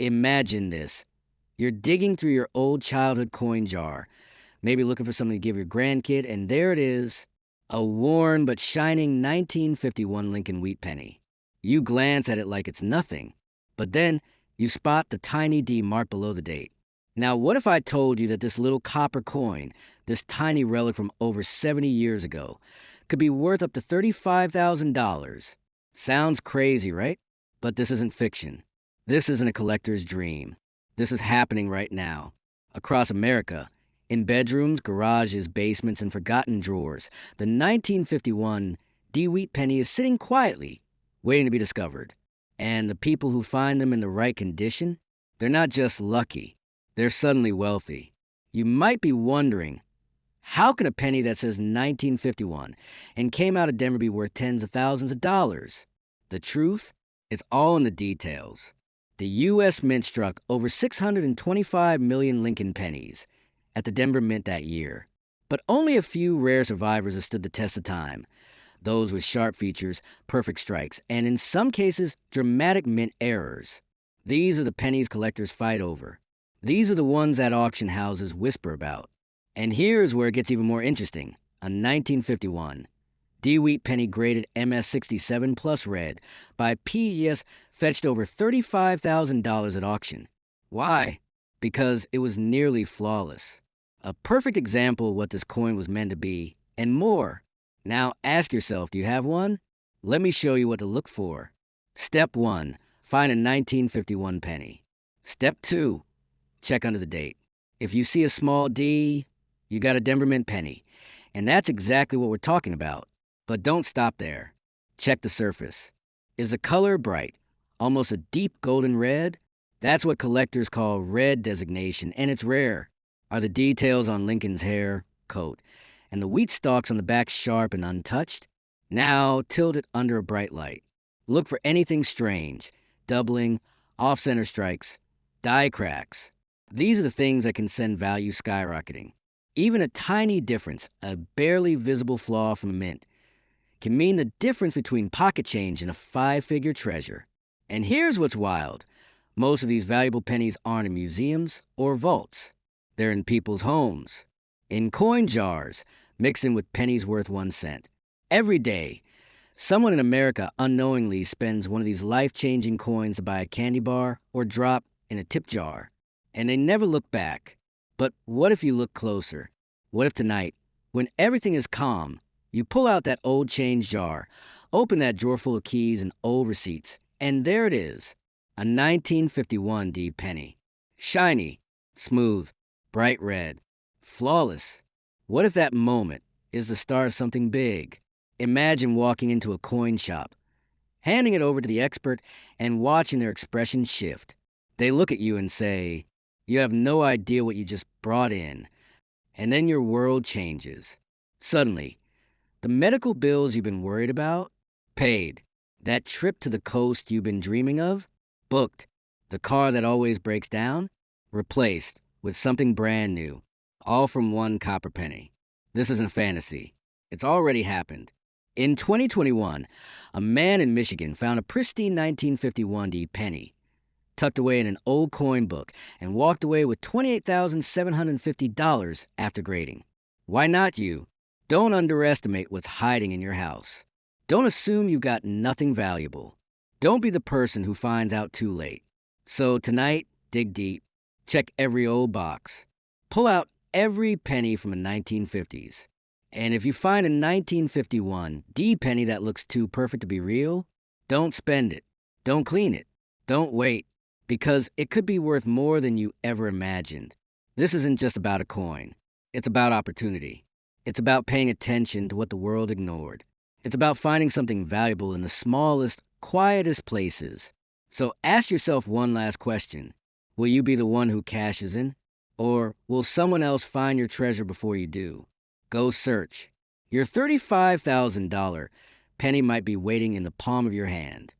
Imagine this. You're digging through your old childhood coin jar, maybe looking for something to give your grandkid, and there it is, a worn but shining 1951 Lincoln wheat penny. You glance at it like it's nothing, but then you spot the tiny D marked below the date. Now, what if I told you that this little copper coin, this tiny relic from over 70 years ago, could be worth up to $35,000? Sounds crazy, right? But this isn't fiction. This isn't a collector's dream. This is happening right now. Across America, in bedrooms, garages, basements, and forgotten drawers, the 1951 D wheat penny is sitting quietly, waiting to be discovered. And the people who find them in the right condition, they're not just lucky, they're suddenly wealthy. You might be wondering, how can a penny that says 1951 and came out of Denver be worth tens of thousands of dollars? The truth? It's all in the details. The U.S. Mint struck over 625 million Lincoln pennies at the Denver Mint that year. But only a few rare survivors have stood the test of time. Those with sharp features, perfect strikes, and in some cases, dramatic mint errors. These are the pennies collectors fight over. These are the ones that auction houses whisper about. And here's where it gets even more interesting. A 1951 D wheat penny graded MS67 plus red by PES fetched over $35,000 at auction. Why? Because it was nearly flawless. A perfect example of what this coin was meant to be, and more. Now ask yourself, do you have one? Let me show you what to look for. Step 1. Find a 1951 penny. Step 2. Check under the date. If you see a small D, you got a Denver Mint penny. And that's exactly what we're talking about. But don't stop there. Check the surface. Is the color bright? Almost a deep golden red? That's what collectors call red designation, and it's rare. Are the details on Lincoln's hair, coat, and the wheat stalks on the back sharp and untouched? Now tilt it under a bright light. Look for anything strange, doubling, off-center strikes, die cracks. These are the things that can send value skyrocketing. Even a tiny difference, a barely visible flaw from a mint, can mean the difference between pocket change and a five-figure treasure. And here's what's wild. Most of these valuable pennies aren't in museums or vaults. They're in people's homes, in coin jars, mixed in with pennies worth 1 cent. Every day, someone in America unknowingly spends one of these life-changing coins to buy a candy bar or drop in a tip jar. And they never look back. But what if you look closer? What if tonight, when everything is calm, you pull out that old change jar, open that drawer full of keys and old receipts, and there it is, a 1951 D penny. Shiny, smooth, bright red, flawless. What if that moment is the start of something big? Imagine walking into a coin shop, handing it over to the expert, and watching their expression shift. They look at you and say, "You have no idea what you just brought in." And then your world changes. Suddenly, the medical bills you've been worried about, paid. That trip to the coast you've been dreaming of, booked. The car that always breaks down, replaced with something brand new, all from one copper penny. This isn't a fantasy. It's already happened. In 2021, a man in Michigan found a pristine 1951 D penny tucked away in an old coin book and walked away with $28,750 after grading. Why not you? Don't underestimate what's hiding in your house. Don't assume you've got nothing valuable. Don't be the person who finds out too late. So tonight, dig deep. Check every old box. Pull out every penny from the 1950s. And if you find a 1951 D penny that looks too perfect to be real, don't spend it. Don't clean it. Don't wait, because it could be worth more than you ever imagined. This isn't just about a coin. It's about opportunity. It's about paying attention to what the world ignored. It's about finding something valuable in the smallest, quietest places. So ask yourself one last question. Will you be the one who cashes in? Or will someone else find your treasure before you do? Go search. Your $35,000 penny might be waiting in the palm of your hand.